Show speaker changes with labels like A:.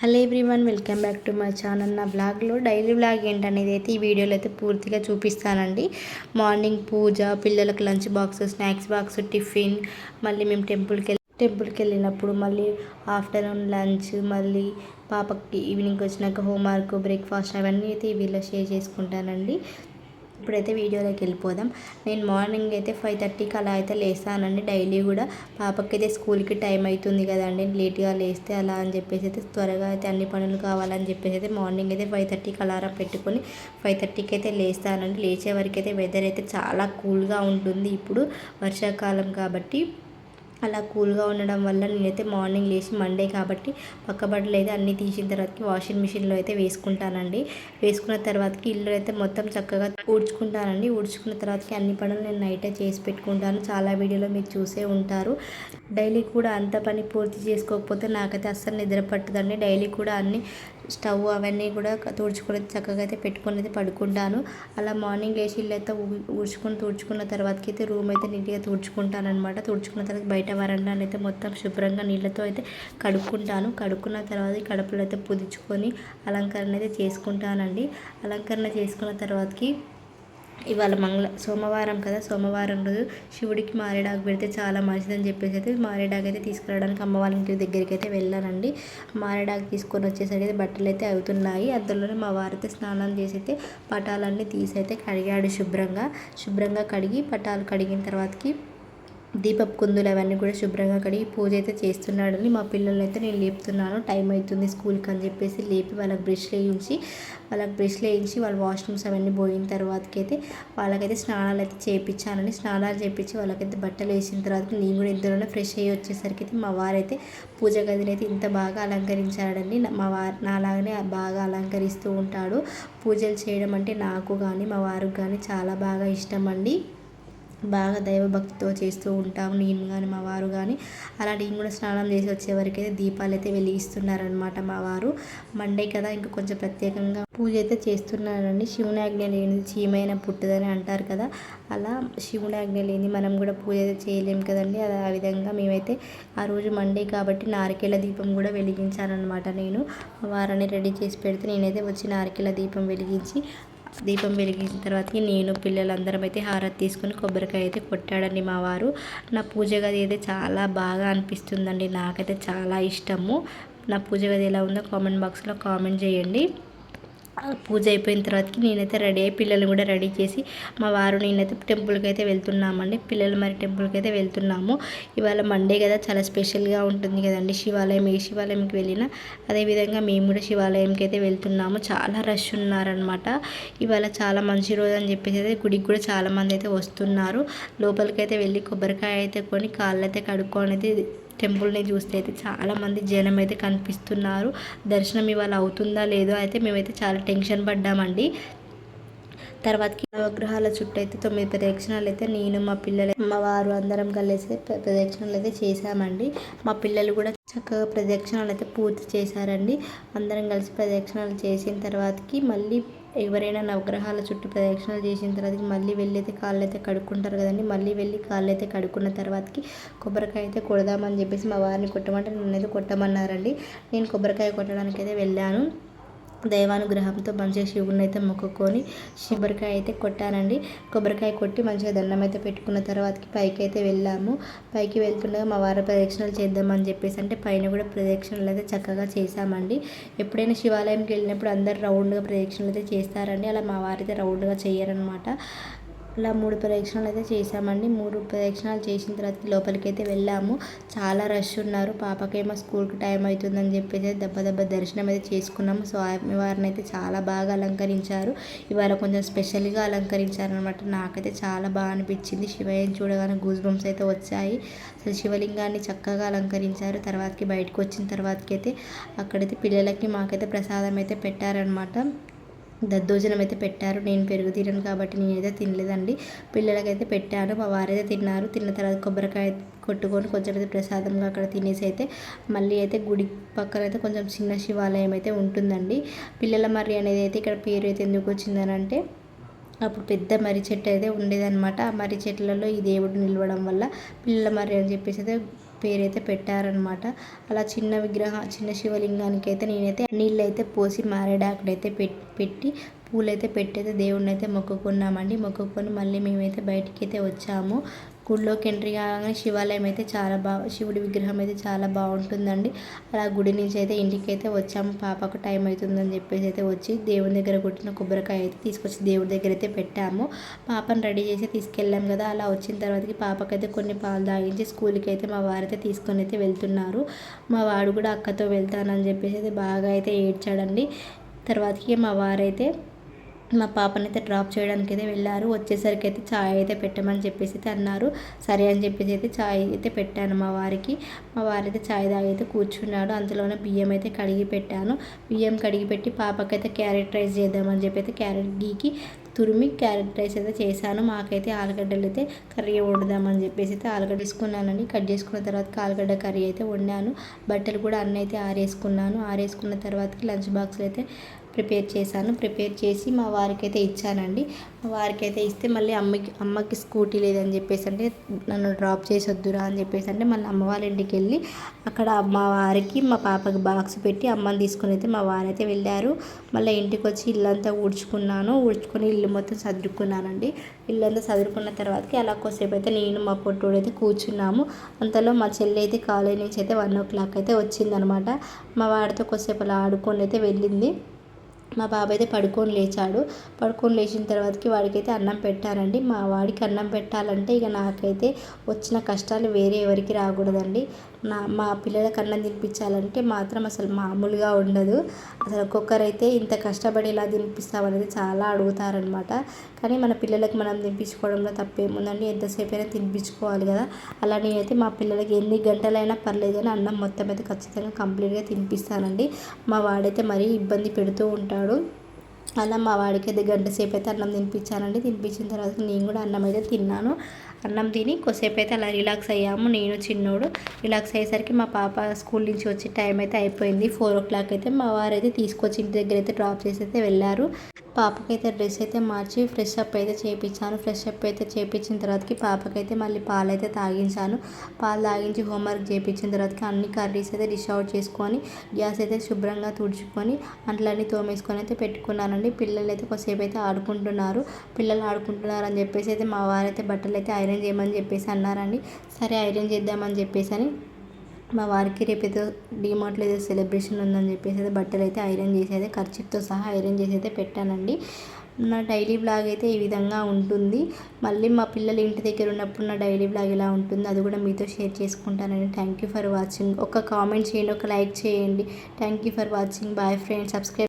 A: Hello everyone, welcome back to my channel. నా బ్లాగ్లో daily blog ఏంటనేది అయితే ఈ వీడియోలో అయితే పూర్తిగా చూపిస్తానండి. మార్నింగ్ పూజ, పిల్లలకు lunch box, snacks box, tiffin, మళ్ళీ మేము టెంపుల్కి వెళ్ళినప్పుడు, మళ్ళీ ఆఫ్టర్నూన్ లంచ్, మళ్ళీ పాపకి ఈవినింగ్ వచ్చినాక హోంవర్క్, బ్రేక్ఫాస్ట్ అవన్నీ అయితే ఈ వీడియోలో షేర్ చేసుకుంటానండి. ఇప్పుడైతే వీడియోలోకి వెళ్ళిపోదాం. నేను మార్నింగ్ అయితే 5:30కి అలా అయితే లేస్తానండి. డైలీ కూడా పాపకి అయితే స్కూల్కి టైం అవుతుంది కదండి, లేట్గా లేస్తే అలా అని చెప్పేసి అయితే త్వరగా అయితే అన్ని పనులు కావాలని చెప్పేసి అయితే మార్నింగ్ అయితే 5:30కి అలారం పెట్టుకొని 5:30కి అయితే లేస్తానండి. లేచే వరకు అయితే వెదర్ అయితే చాలా కూల్గా ఉంటుంది. ఇప్పుడు వర్షాకాలం కాబట్టి అలా కూల్గా ఉండడం వల్ల నేనైతే మార్నింగ్ లేచి మండే కాబట్టి పక్క బట్టలు అయితే అన్నీ తీసిన తర్వాతకి వాషింగ్ మిషన్లో అయితే వేసుకుంటానండి. వేసుకున్న తర్వాతకి ఇల్లు అయితే మొత్తం చక్కగా ఊడ్చుకుంటానండి. ఊడ్చుకున్న తర్వాతకి అన్ని పనులు నేను నైటే చేసి పెట్టుకుంటాను. చాలా వీడియోలో మీరు చూసే ఉంటారు. డైలీ కూడా అంత పని పూర్తి చేసుకోకపోతే నాకైతే అస్సలు నిద్ర పట్టదండి. డైలీ కూడా అన్ని స్టవ్ అవన్నీ కూడా తుడుచుకొని చక్కగా అయితే పెట్టుకొని అయితే పడుకుంటాను. అలా మార్నింగ్ లేచి ఇల్లు అయితే తుడుచుకున్న తర్వాతకి అయితే రూమ్ అయితే నీట్గా తుడుచుకుంటాను అనమాట. తుడుచుకున్న తర్వాత బయట వరండాని అయితే మొత్తం శుభ్రంగా నీళ్ళతో అయితే కడుక్కుంటాను. కడుక్కున్న తర్వాత కడుపులో అయితే పుదుచుకొని అలంకరణ అయితే చేసుకుంటానండి. అలంకరణ చేసుకున్న తర్వాతకి ఇవాళ సోమవారం కదా, సోమవారం రోజు శివుడికి మారేడాకు పెడితే చాలా మంచిదని చెప్పేసి అయితే మారేడాకు అయితే తీసుకురావడానికి అమ్మ వాళ్ళ ఇంటి దగ్గరికి అయితే వెళ్ళానండి. మారేడాకు తీసుకొని వచ్చేసరికి అయితే బట్టలు అయితే అవుతున్నాయి. అందులోనే మా వారైతే స్నానం చేసి అయితే పటాలన్నీ తీసి అయితే కడిగాడు. శుభ్రంగా కడిగి పటాలు కడిగిన తర్వాతకి దీపపు కుందులు అవన్నీ కూడా శుభ్రంగా కడిగి పూజ అయితే చేస్తున్నాడని మా పిల్లల్ని అయితే నేను లేపుతున్నాను. టైం అవుతుంది స్కూల్కి అని చెప్పేసి లేపి వాళ్ళకి బ్రష్లు వేయించి వాళ్ళ వాష్రూమ్స్ అవన్నీ పోయిన తర్వాతకి అయితే వాళ్ళకైతే స్నానాలు అయితే చేయించానండి. స్నానాలు చేయించి వాళ్ళకైతే బట్టలు వేసిన తర్వాత నేను కూడా ఇంతలోనే ఫ్రెష్ అయ్యి వచ్చేసరికి అయితే మా వారైతే పూజ గదిని అయితే ఇంత బాగా అలంకరించాడండి. మా వారు నాలాగనే బాగా అలంకరిస్తూ ఉంటాడు. పూజలు చేయడం అంటే నాకు కానీ మా వారికి కానీ చాలా బాగా ఇష్టం అండి. బాగా దైవభక్తితో చేస్తూ ఉంటాము నేను కానీ మా వారు కానీ. అలా నేను కూడా స్నానం చేసి వచ్చేవరకైతే దీపాలు అయితే వెలిగిస్తున్నారనమాట మా వారు. మండే కదా, ఇంకా కొంచెం ప్రత్యేకంగా పూజ అయితే చేస్తున్నారండి. శివుని ఆజ్ఞ లేనిది చీమైన పుట్టదని అంటారు కదా, అలా శివుని ఆజ్ఞ లేని మనం కూడా పూజ అయితే చేయలేము కదండి. అలా ఆ విధంగా మేమైతే ఆ రోజు మండే కాబట్టి నారికేళ దీపం కూడా వెలిగించానమాట. నేను మా వారిని రెడీ చేసి పెడితే నేనైతే వచ్చి నారికేళ దీపం వెలిగించిన తర్వాతకి నేను పిల్లలందరం అయితే హారతి తీసుకొని కొబ్బరికాయ అయితే కొట్టాడండి మా వారు. నా పూజ గది అయితే చాలా బాగా అనిపిస్తుందండి. నాకైతే చాలా ఇష్టము. నా పూజ గది ఎలా ఉందో కామెంట్ బాక్స్లో కామెంట్ చేయండి. పూజ అయిపోయిన తర్వాతకి నేనైతే రెడీ అయ్యి పిల్లలు కూడా రెడీ చేసి మా వారు నేనైతే టెంపుల్కి అయితే వెళ్తున్నామండి. పిల్లలు మరి టెంపుల్కి అయితే వెళ్తున్నాము. ఇవాళ మండే కదా, చాలా స్పెషల్గా ఉంటుంది కదండి. ఏ శివాలయంకి వెళ్ళినా అదేవిధంగా మేము కూడా శివాలయంకి అయితే వెళ్తున్నాము. చాలా రష్ ఉన్నారనమాట. ఇవాళ చాలా మంచి రోజు అని చెప్పేసి అయితే గుడికి కూడా చాలామంది అయితే వస్తున్నారు. లోపలికి అయితే వెళ్ళి కొబ్బరికాయ అయితే కొని కాళ్ళు అయితే కడుక్కొని అయితే టెంపుల్ని చూస్తే అయితే చాలామంది జనం అయితే కనిపిస్తున్నారు. దర్శనం ఇవాళ అవుతుందా లేదో అయితే మేమైతే చాలా టెన్షన్ పడ్డామండి. తర్వాతకి నవగ్రహాల చుట్టూ అయితే 9 ప్రదక్షిణాలు అయితే నేను మా పిల్లలు మా వారు అందరం కలిసి ప్రదక్షిణాలు అయితే చేశామండి. మా పిల్లలు కూడా చక్కగా ప్రదక్షిణాలు అయితే పూర్తి చేశారండి. అందరం కలిసి ప్రదక్షిణాలు చేసిన తర్వాతకి మళ్ళీ ఎవరైనా నవగ్రహాల చుట్టూ ప్రదక్షిణాలు చేసిన తర్వాత మళ్ళీ వెళ్ళి అయితే కాళ్ళు అయితే కడుక్కుంటారు కదండి. మళ్ళీ వెళ్ళి కాళ్ళు అయితే కడుక్కున్న తర్వాతకి కొబ్బరికాయ అయితే కొడదామని చెప్పేసి మా వారిని కొట్టమంటే నన్నైతే కొట్టమన్నారండి. నేను కొబ్బరికాయ కొట్టడానికి అయితే వెళ్ళాను. దైవానుగ్రహంతో మంచిగా శివుని అయితే మొక్కుకొని కొబ్బరికాయ అయితే కొట్టానండి. కొబ్బరికాయ కొట్టి మంచిగా దండం అయితే పెట్టుకున్న తర్వాతకి పైకి అయితే వెళ్ళాము. పైకి వెళ్తుండగా మా వారి ప్రదక్షిణలు చేద్దామని చెప్పేసి అంటే పైన కూడా ప్రదక్షిణలు అయితే చక్కగా చేశామండి. ఎప్పుడైనా శివాలయంకి వెళ్ళినప్పుడు అందరు రౌండ్గా ప్రదక్షిణలు అయితే చేస్తారండి. అలా మా వారైతే రౌండ్గా చేయరనమాట. అలా 3 ప్రదక్షిణాలు అయితే చేసామండి. 3 ప్రదక్షిణాలు చేసిన తర్వాత లోపలికి అయితే వెళ్ళాము. చాలా రష్ ఉన్నారు. పాపకేమో స్కూల్కి టైం అవుతుందని చెప్పేసి దెబ్బ దర్శనం అయితే చేసుకున్నాము. స్వామి వారిని అయితే చాలా బాగా అలంకరించారు. ఇవాళ కొంచెం స్పెషల్గా అలంకరించారనమాట. నాకైతే చాలా బాగా అనిపించింది. శివయ్యని చూడగానే గూస్ బంప్స్ అయితే వచ్చాయి. అసలు శివలింగాన్ని చక్కగా అలంకరించారు. తర్వాతకి బయటకు వచ్చిన తర్వాతకి అయితే అక్కడైతే పిల్లలకి మాకైతే ప్రసాదం అయితే పెట్టారనమాట. దద్దోజనం అయితే పెట్టారు. నేను పెరుగు తినను కాబట్టి నేనైతే తినలేదండి. పిల్లలకైతే పెట్టాను. మా వారైతే తిన్నారు. తిన్న తర్వాత కొబ్బరికాయ కొట్టుకొని కొంచెం అయితే ప్రసాదంగా అక్కడ తినేసి అయితే మళ్ళీ అయితే గుడి పక్కన అయితే కొంచెం చిన్న శివాలయం అయితే ఉంటుందండి. పిల్లల మర్రి అనేది అయితే ఇక్కడ పేరు అయితే ఎందుకు వచ్చిందని అంటే అప్పుడు పెద్ద మర్రి చెట్టు అయితే ఉండేదన్నమాట. ఆ మర్రి చెట్లలో ఈ దేవుడు నిలవడం వల్ల పిల్లల మర్రి అని చెప్పేసి అయితే పేరైతే పెట్టారనమాట. అలా చిన్న శివలింగానికి అయితే నేనైతే నీళ్ళైతే పోసి మారేడాకునైతే పెట్టి పూలైతే పెట్టయితే దేవుడిని అయితే మొక్కుకున్నామండి. మొక్కుకొని మళ్ళీ మేమైతే బయటికి అయితే వచ్చాము. గుడిలోకి ఎంట్రీ కాగానే శివాలయం అయితే శివుడి విగ్రహం అయితే చాలా బాగుంటుందండి. అలా గుడి నుంచి అయితే ఇంటికి అయితే వచ్చాము. పాపకు టైం అవుతుందని చెప్పేసి అయితే వచ్చి దేవుని దగ్గర కొట్టిన కొబ్బరికాయ అయితే తీసుకొచ్చి దేవుడి దగ్గర అయితే పెట్టాము. పాపను రెడీ చేసి తీసుకెళ్ళాం కదా. అలా వచ్చిన తర్వాతకి పాపకైతే కొన్ని పాలు తాగించి స్కూల్కి అయితే మా వారైతే తీసుకొని అయితే వెళ్తున్నారు. మా వాడు కూడా అక్కతో వెళ్తానని చెప్పేసి అయితే బాగా అయితే ఏడ్చాడండి. తర్వాతకి మా వారైతే మా పాపనైతే డ్రాప్ చేయడానికి అయితే వెళ్ళారు. వచ్చేసరికి అయితే ఛాయ్ అయితే పెట్టమని చెప్పేసి అయితే అన్నారు. సరే అని చెప్పేసి అయితే ఛాయ్ అయితే పెట్టాను మా వారికి. మా వారైతే ఛాయ్ తాగి అయితే కూర్చున్నాడు. అంతలోనే బియ్యం అయితే కడిగి పెట్టాను. బియ్యం కడిగి పెట్టి పాపకైతే క్యారెట్ రైస్ చేద్దామని చెప్పి అయితే క్యారెట్ గీకి తురిమి క్యారెట్ రైస్ అయితే చేశాను. మాకైతే ఆలుగడ్డలు అయితే కర్రీ వండుదామని చెప్పేసి అయితే ఆలుగడ్డ తీసుకున్నానండి. కట్ చేసుకున్న తర్వాత ఆలుగడ్డ కర్రీ అయితే వండాను. బట్టలు కూడా అన్నీ అయితే ఆరేసుకున్న తర్వాతకి లంచ్ బాక్స్లో అయితే ప్రిపేర్ చేసి మా వారికి అయితే ఇచ్చానండి. మా వారికి అయితే ఇస్తే మళ్ళీ అమ్మకి స్కూటీ లేదని చెప్పేసి అంటే నన్ను డ్రాప్ చేసి వద్దురా అని చెప్పేసి అంటే మళ్ళీ అమ్మ వాళ్ళ ఇంటికి వెళ్ళి అక్కడ మా వారికి మా పాపకి బాక్స్ పెట్టి అమ్మని తీసుకుని అయితే మా వారైతే వెళ్ళారు. మళ్ళీ ఇంటికి వచ్చి ఇల్లంతా ఊడ్చుకొని ఇల్లు మొత్తం సర్దుకున్నానండి. ఇల్లంతా సదురుకున్న తర్వాతకి అలా కొద్దిసేపు అయితే నేను మా పొట్టోడు అయితే కూర్చున్నాము. అంతలో మా చెల్లి అయితే కాలేజ్ నుంచి అయితే 1 o'clock అయితే వచ్చిందనమాట. మా వాడితో కొద్దిసేపు అలా ఆడుకొని అయితే వెళ్ళింది. మా బాబాయ్ అయితే పడుకొని లేచిన తర్వాతకి వాడికైతే అన్నం పెట్టానండి. మా వాడికి అన్నం పెట్టాలంటే ఇక నాకైతే వచ్చిన కష్టాలు వేరే ఎవరికి రాకూడదండి. మా పిల్లలకు అన్నం తినిపించాలంటే మాత్రం అసలు మామూలుగా ఉండదు. అసలు ఒక్కొక్కరైతే ఇంత కష్టపడి ఇలా తినిపిస్తామనేది చాలా అడుగుతారనమాట. కానీ మన పిల్లలకు మనం తినిపించుకోవడంలో తప్పేముందండి. ఎంతసేపు అయినా తినిపించుకోవాలి కదా. అలా నేనైతే మా పిల్లలకి ఎన్ని గంటలైనా పర్లేదు కానీ అన్నం మొత్తం అయితే ఖచ్చితంగా కంప్లీట్గా తినిపిస్తానండి. మా వాడైతే మరీ ఇబ్బంది పెడుతూ ఉంటాడు. అలా మా వాడికి అయితే గంట సేపు అయితే అన్నం తినిపించానండి. తినిపించిన తర్వాత నేను కూడా అన్నం అయితే తిన్నాను. అన్నం తిని కొద్దిసేపు అయితే అలా రిలాక్స్ అయ్యాము. నేను చిన్నోడు రిలాక్స్ అయ్యేసరికి మా పాప స్కూల్ నుంచి వచ్చే టైం అయితే అయిపోయింది. 4 o'clock అయితే మా వారైతే తీసుకొచ్చి ఇంటి దగ్గర అయితే డ్రాప్ చేసి అయితే వెళ్ళారు. పాపకైతే డ్రెస్ అయితే మార్చి ఫ్రెష్ అప్ అయితే చేయించిన తర్వాతకి పాపకైతే మళ్ళీ పాలు అయితే తాగించాను. పాలు తాగించి హోంవర్క్ చేయించిన తర్వాతకి అన్ని కర్రీస్ అయితే డిష్ అవుట్ చేసుకొని గ్యాస్ అయితే శుభ్రంగా తుడుచుకొని అంట్లన్నీ తోమేసుకొని అయితే పెట్టుకున్నానండి. పిల్లలు అయితే కొద్దిసేపు అయితే ఆడుకుంటున్నారు అని చెప్పేసి అయితే మా వారైతే బట్టలు అయితే ఐరన్ చేయమని చెప్పేసి అన్నారండి. సరే ఐరన్ చేద్దామని చెప్పేసి అని మా వారికి రేపైతే డీమార్ట్లో ఏదో సెలబ్రేషన్ ఉందని చెప్పేసి అయితే బట్టలు అయితే ఐరన్ చేసి అయితే కర్చీఫ్తో సహా ఐరన్ చేసి అయితే పెట్టానండి. నా డైలీ బ్లాగ్ అయితే ఈ విధంగా ఉంటుంది. మళ్ళీ మా పిల్లలు ఇంటి దగ్గర ఉన్నప్పుడు నా డైలీ బ్లాగ్ ఎలా ఉంటుంది అది కూడా మీతో షేర్ చేసుకుంటానండి. Thank you for watching. ఒక కామెంట్ చేయండి, ఒక లైక్ చేయండి. Thank you for watching. Bye friends. Subscribe